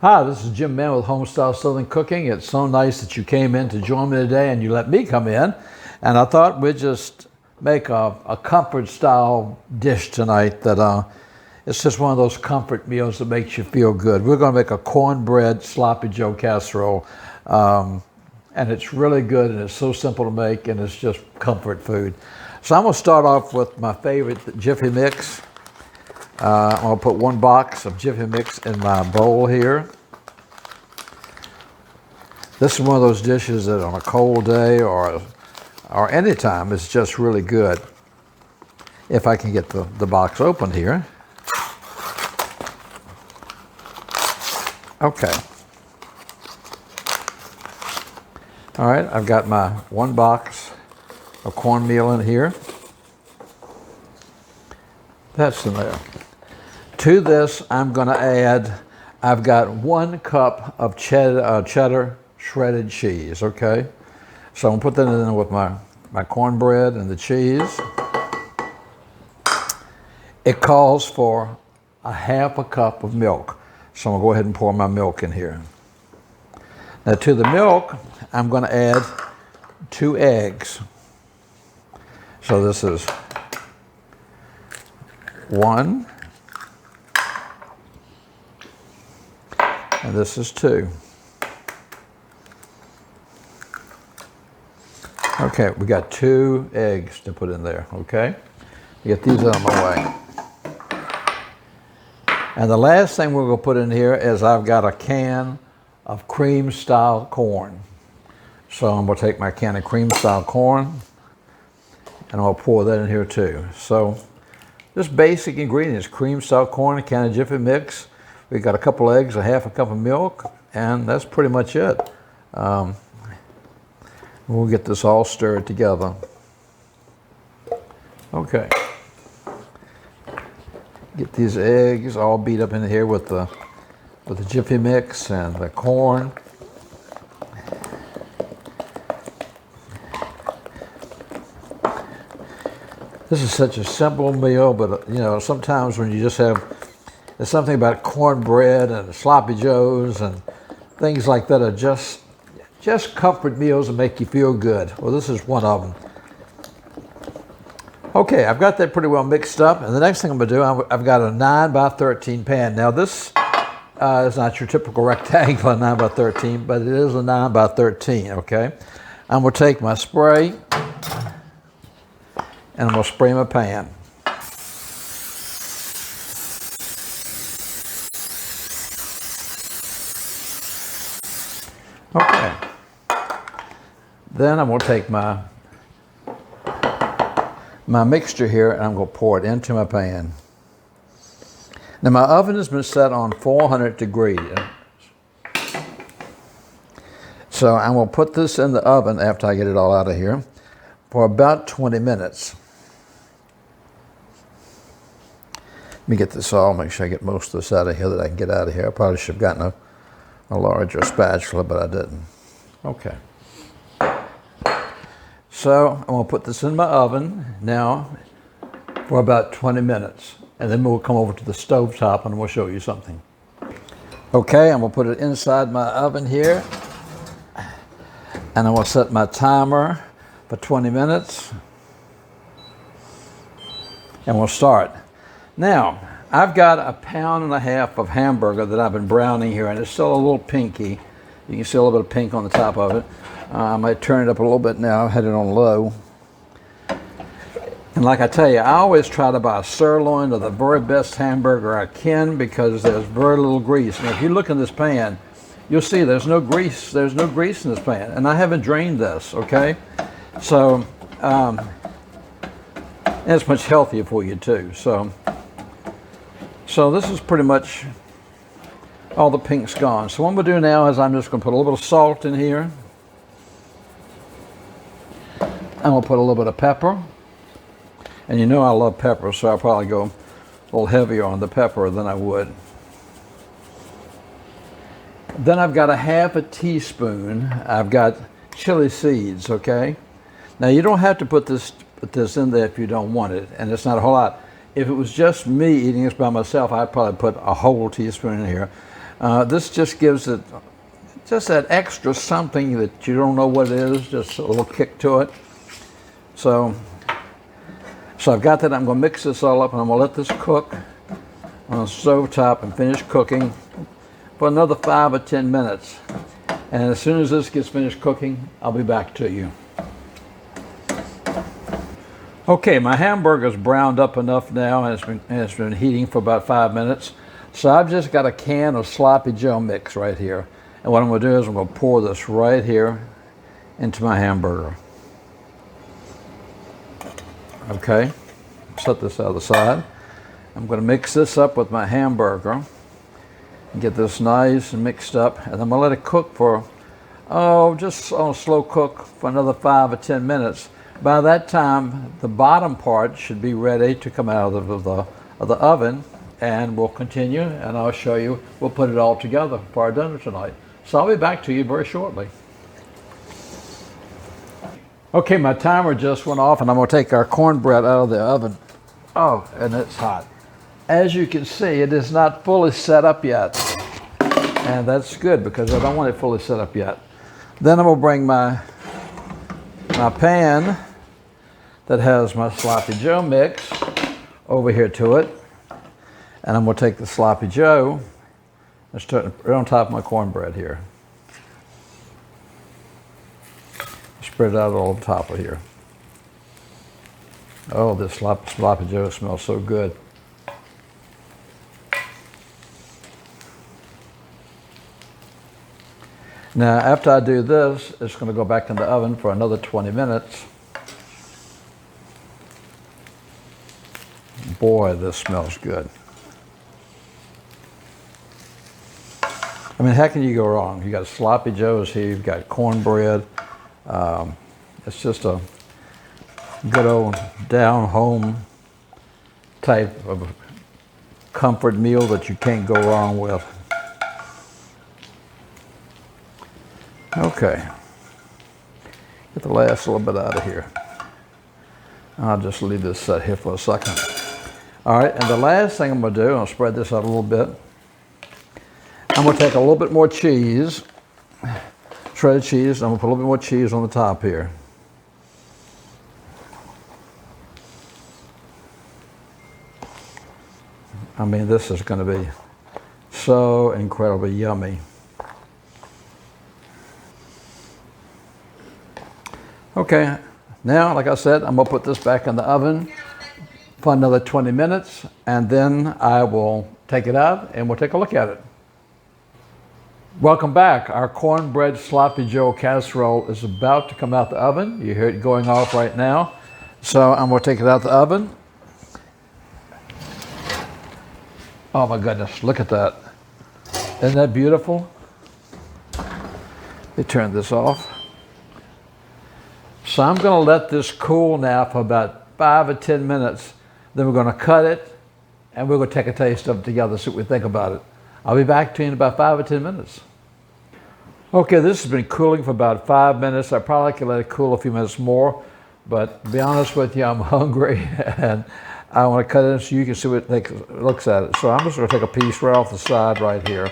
Hi, this is Jim Mann with Homestyle Southern Cooking. It's so nice that you came in to join me today and you let me come in. And I thought we'd just make a comfort style dish tonight that it's just one of those comfort meals that makes you feel good. We're going to make a cornbread sloppy joe casserole. And it's really good and it's so simple to make and it's just comfort food. So I'm going to start off with my favorite Jiffy mix. I'm going to put 1 box of Jiffy mix in my bowl here. This is one of those dishes that on a cold day or any time is just really good. If I can get the box open here. Okay. All right, I've got my 1 box of cornmeal in here. That's in there. To this, I'm going to add, I've got 1 cup of cheddar shredded cheese, okay? So I'm going to put that in with my cornbread and the cheese. It calls for a 1/2 cup of milk. So I'm going to go ahead and pour my milk in here. Now to the milk, I'm going to add 2 eggs. So this is 1, and this is 2. Okay, we got 2 eggs to put in there, okay? Get these out of my way. And the last thing we're going to put in here is I've got a can of cream-style corn. So I'm going to take my can of cream-style corn, and I'll pour that in here too. So just basic ingredients: cream-style corn, a can of Jiffy mix. We got a couple eggs, a 1/2 cup of milk, and that's pretty much it. We'll get this all stirred together. Okay. Get these eggs all beat up in here with the Jiffy mix and the corn. This is such a simple meal, but you know, sometimes when you just have, there's something about cornbread and sloppy joes and things like that are just comfort meals that make you feel good. Well, this is one of them. Okay, I've got that pretty well mixed up, and the next thing I'm going to do, I've got a 9 by 13 pan. Now this is not your typical rectangular 9 by 13, but it is a 9 by 13, okay? I'm going to take my spray, and I'm going to spray my pan. Okay. Then I'm going to take my mixture here and I'm going to pour it into my pan. Now my oven has been set on 400 degrees. So I'm going to put this in the oven after I get it all out of here for about 20 minutes. Let me get this all, make sure I get most of this out of here that I can get out of here. I probably should have gotten a larger spatula, but I didn't. Okay. So I'm going to put this in my oven now for about 20 minutes. And then we'll come over to the stove top and we'll show you something. Okay, I'm going to put it inside my oven here. And I'm going to set my timer for 20 minutes. And we'll start. Now, I've got a 1.5 pounds of hamburger that I've been browning here, and it's still a little pinky. You can see a little bit of pink on the top of it. I might turn it up a little bit now. I had it on low. And like I tell you, I always try to buy a sirloin or the very best hamburger I can because there's very little grease. Now, if you look in this pan, you'll see there's no grease. There's no grease in this pan, and I haven't drained this. Okay, so and it's much healthier for you too. So this is pretty much all the pink's gone. So what I'm going to do now is I'm just going to put a little bit of salt in here. I'm going to put a little bit of pepper. And you know I love pepper, so I'll probably go a little heavier on the pepper than I would. Then I've got a 1/2 teaspoon. I've got chili seeds, okay? Now you don't have to put this in there if you don't want it, and it's not a whole lot. If it was just me eating this by myself, I'd probably put a whole teaspoon in here. This just gives it just that extra something that you don't know what it is, just a little kick to it. So I've got that. I'm going to mix this all up, and I'm going to let this cook on the stove top and finish cooking for another 5 or 10 minutes. And as soon as this gets finished cooking, I'll be back to you. Okay, my hamburger's browned up enough now, and it's been heating for about 5 minutes. So I've just got a can of sloppy Joe mix right here. And what I'm going to do is I'm going to pour this right here into my hamburger. Okay, set this out of the side. I'm going to mix this up with my hamburger and get this nice and mixed up. And I'm going to let it cook for, just on a slow cook for another 5 or 10 minutes. By that time, the bottom part should be ready to come out of the oven. And we'll continue, and I'll show you, we'll put it all together for our dinner tonight. So I'll be back to you very shortly. Okay, my timer just went off, and I'm going to take our cornbread out of the oven. Oh, and it's hot. As you can see, it is not fully set up yet. And that's good, because I don't want it fully set up yet. Then I'm going to bring my pan that has my sloppy Joe mix over here to it. And I'm going to take the sloppy Joe and start right on top of my cornbread here. Spread it out all on top of here. Oh, this sloppy Joe smells so good. Now, after I do this, it's going to go back in the oven for another 20 minutes. Boy, this smells good. I mean, how can you go wrong? You got sloppy Joes here, you've got cornbread. It's just a good old down-home type of comfort meal that you can't go wrong with. Okay, get the last little bit out of here. I'll just leave this set here for a second. All right, and the last thing I'm going to do, I'll spread this out a little bit. I'm going to take a little bit more cheese, shredded cheese. I'm going to put a little bit more cheese on the top here. I mean, this is going to be so incredibly yummy. Okay, now, like I said, I'm going to put this back in the oven for another 20 minutes, and then I will take it out and we'll take a look at it. Welcome back. Our cornbread sloppy Joe casserole is about to come out the oven. You hear it going off right now. So I'm going to take it out the oven. Oh my goodness, look at that. Isn't that beautiful? Let me turn this off. So I'm going to let this cool now for about 5 or 10 minutes. Then we're going to cut it and we're going to take a taste of it together, see what we think about it. I'll be back to you in about 5 or 10 minutes. Okay, this has been cooling for about 5 minutes. I probably could let it cool a few minutes more, but to be honest with you, I'm hungry and I want to cut it so you can see what it looks at it. So I'm just going to take a piece right off the side right here.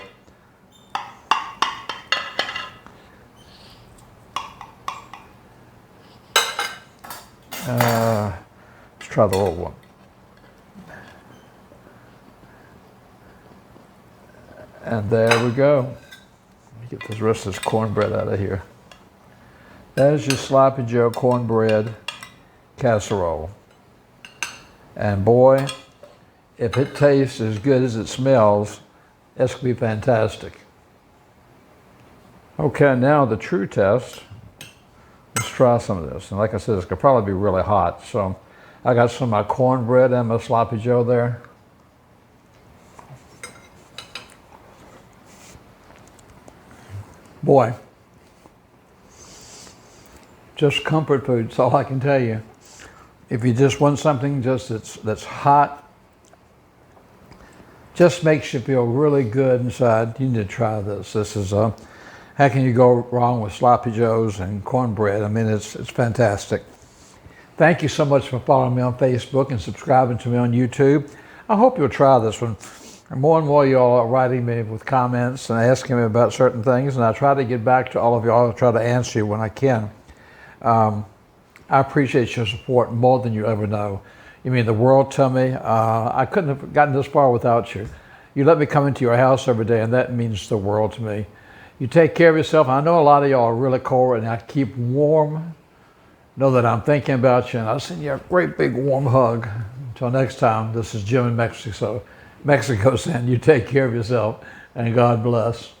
Let's try the little one. And there we go. Let me get the rest of this cornbread out of here. There's your sloppy Joe cornbread casserole. And boy, if it tastes as good as it smells, that's going to be fantastic. Okay, now the true test. Let's try some of this. And like I said, it's going to probably be really hot. So I got some of my cornbread and my sloppy Joe there. Boy, just comfort food, that's all I can tell you. If you just want something just that's hot, just makes you feel really good inside, you need to try this. This is how can you go wrong with sloppy Joes and cornbread? I mean, it's fantastic. Thank you so much for following me on Facebook and subscribing to me on YouTube. I hope you'll try this one. And more y'all are writing me with comments and asking me about certain things, and I try to get back to all of y'all. I try to answer you when I can. I appreciate your support more than you ever know. You mean the world to me. I couldn't have gotten this far without you. You let me come into your house every day, and that means the world to me. You take care of yourself. I know a lot of y'all are really cold, and I keep warm. Know that I'm thinking about you, and I'll send you a great big warm hug. Until next time, this is Jim in Mexico saying you take care of yourself, and God bless.